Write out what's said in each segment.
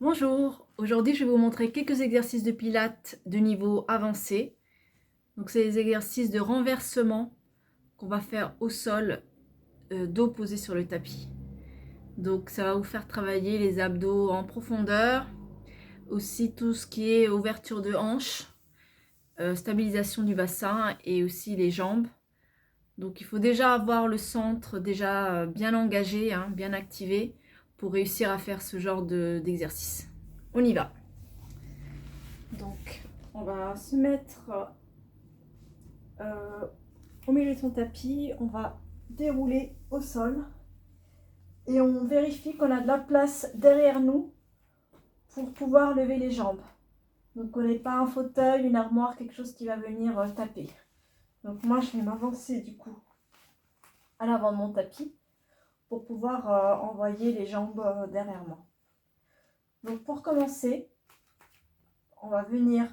Bonjour, aujourd'hui je vais vous montrer quelques exercices de pilates de niveau avancé. Donc c'est des exercices de renversement qu'on va faire au sol, dos posé sur le tapis. Donc ça va vous faire travailler les abdos en profondeur, aussi tout ce qui est ouverture de hanche, stabilisation du bassin et aussi les jambes. Donc il faut déjà avoir le centre déjà bien engagé, bien activé pour réussir à faire ce genre d'exercice. On y va. Donc, on va se mettre au milieu de son tapis, on va dérouler au sol et on vérifie qu'on a de la place derrière nous pour pouvoir lever les jambes. Donc, on n'est pas un fauteuil, une armoire, quelque chose qui va venir taper. Donc, moi, je vais m'avancer du coup à l'avant de mon tapis pour pouvoir envoyer les jambes derrière moi. Donc, pour commencer, on va venir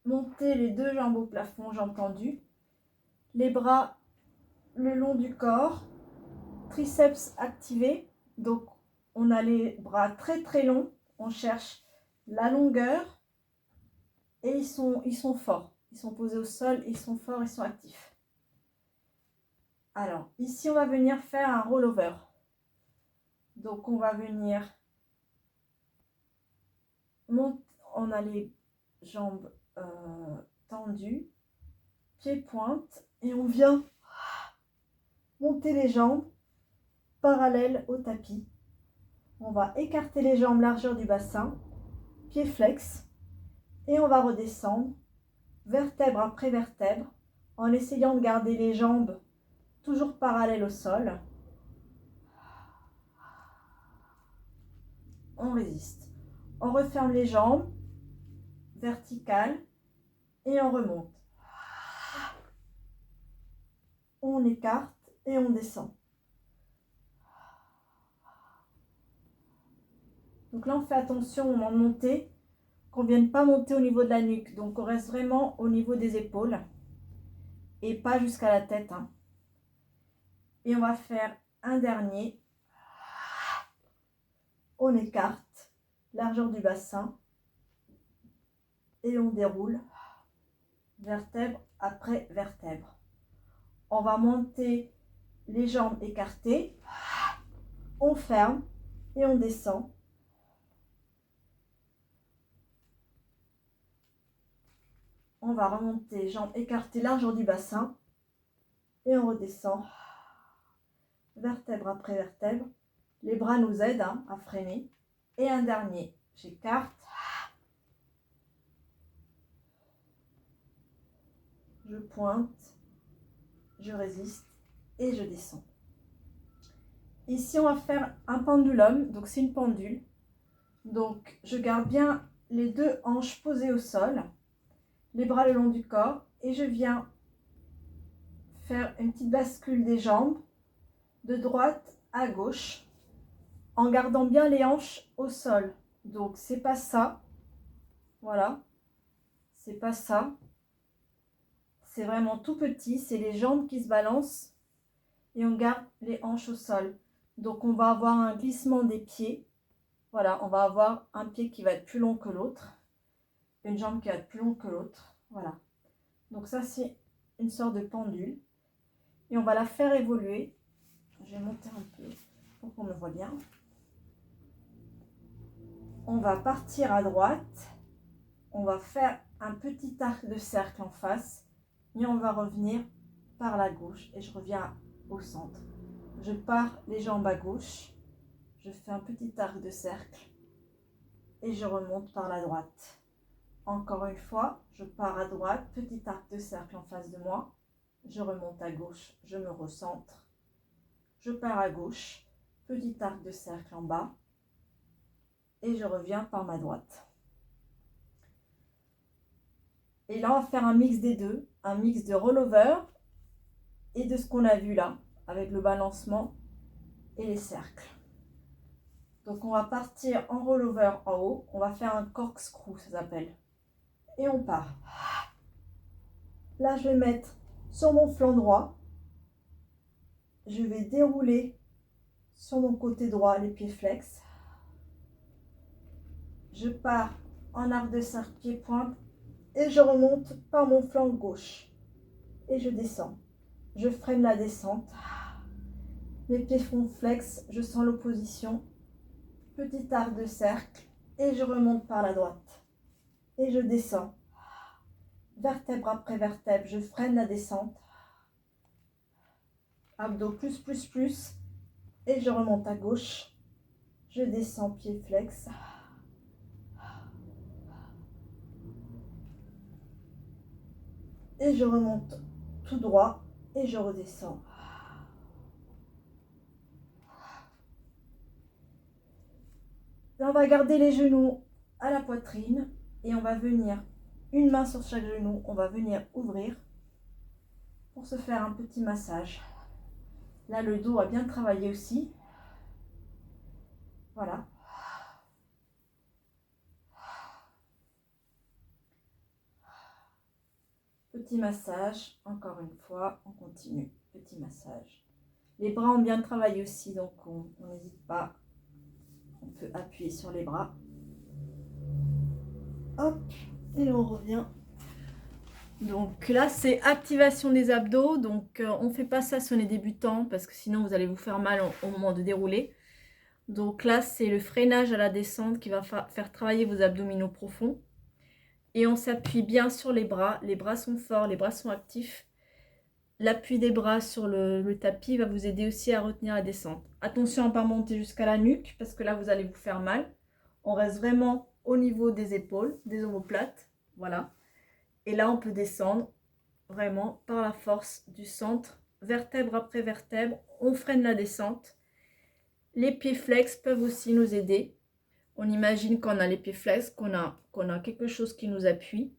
monter les deux jambes au plafond, jambes tendues. Les bras le long du corps, triceps activés. Donc, on a les bras très très longs. On cherche la longueur et ils sont forts. Ils sont posés au sol, ils sont forts, ils sont actifs. Alors, ici, on va venir faire un rollover. Donc, on va venir monter. On a les jambes tendues, pieds pointe et on vient monter les jambes parallèles au tapis. On va écarter les jambes largeur du bassin, pieds flex, et on va redescendre vertèbre après vertèbre en essayant de garder les jambes toujours parallèles au sol. On résiste. On referme les jambes verticales et on remonte. On écarte et on descend. Donc là, on fait attention au moment de monter, qu'on ne vienne pas monter au niveau de la nuque. Donc on reste vraiment au niveau des épaules et pas jusqu'à la tête. Et on va faire un dernier. On écarte, largeur du bassin et on déroule vertèbre après vertèbre. On va monter les jambes écartées, on ferme et on descend. On va remonter jambes écartées, largeur du bassin et on redescend vertèbre après vertèbre. Les bras nous aident à freiner. Et un dernier, j'écarte, je pointe, je résiste et je descends. Ici, on va faire un pendulum, donc c'est une pendule. Donc, je garde bien les deux hanches posées au sol, les bras le long du corps, et je viens faire une petite bascule des jambes de droite à gauche, en gardant bien les hanches au sol. Donc, c'est pas ça, voilà, c'est pas ça, c'est vraiment tout petit, c'est les jambes qui se balancent, et on garde les hanches au sol. Donc, on va avoir un glissement des pieds. Voilà, on va avoir un pied qui va être plus long que l'autre, une jambe qui va être plus longue que l'autre. Voilà. Donc ça, c'est une sorte de pendule. Et on va la faire évoluer. Je vais monter un peu pour qu'on me voit bien. On va partir à droite. On va faire un petit arc de cercle en face. Et on va revenir par la gauche. Et je reviens au centre. Je pars les jambes à gauche. Je fais un petit arc de cercle. Et je remonte par la droite. Encore une fois, je pars à droite, petit arc de cercle en face de moi. Je remonte à gauche, je me recentre. Je pars à gauche, petit arc de cercle en bas. Et je reviens par ma droite. Et là, on va faire un mix des deux, un mix de rollover et de ce qu'on a vu là, avec le balancement et les cercles. Donc, on va partir en rollover en haut. On va faire un corkscrew, ça s'appelle. Et on part. Là, je vais mettre sur mon flanc droit. Je vais dérouler sur mon côté droit les pieds flex. Je pars en arc de cercle pied-pointe et je remonte par mon flanc gauche. Et je descends. Je freine la descente. Mes pieds font flex, je sens l'opposition. Petit arc de cercle et je remonte par la droite. Et je descends. Vertèbre après vertèbre, je freine la descente. Abdos plus. Et je remonte à gauche. Je descends, pied flex. Et je remonte tout droit et je redescends. Là, on va garder les genoux à la poitrine et on va venir, une main sur chaque genou, on va venir ouvrir pour se faire un petit massage. Là, le dos a bien travaillé aussi. Voilà. Petit massage, encore une fois, on continue. Petit massage. Les bras ont bien travaillé aussi, donc on n'hésite pas. On peut appuyer sur les bras. Hop, et on revient. Donc là, c'est activation des abdos. Donc on ne fait pas ça si on est débutant, parce que sinon vous allez vous faire mal au moment de dérouler. Donc là, c'est le freinage à la descente qui va faire travailler vos abdominaux profonds. Et on s'appuie bien sur les bras. Les bras sont forts, les bras sont actifs. L'appui des bras sur le tapis va vous aider aussi à retenir la descente. Attention à ne pas monter jusqu'à la nuque, parce que là, vous allez vous faire mal. On reste vraiment au niveau des épaules, des omoplates. Voilà. Et là, on peut descendre vraiment par la force du centre, vertèbre après vertèbre. On freine la descente. Les pieds flex peuvent aussi nous aider. On imagine qu'on a les pieds flex, qu'on a quelque chose qui nous appuie.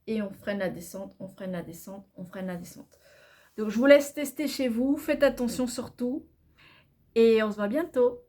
Et on freine la descente, on freine la descente, on freine la descente. Donc, je vous laisse tester chez vous. Faites attention surtout. Et on se voit bientôt.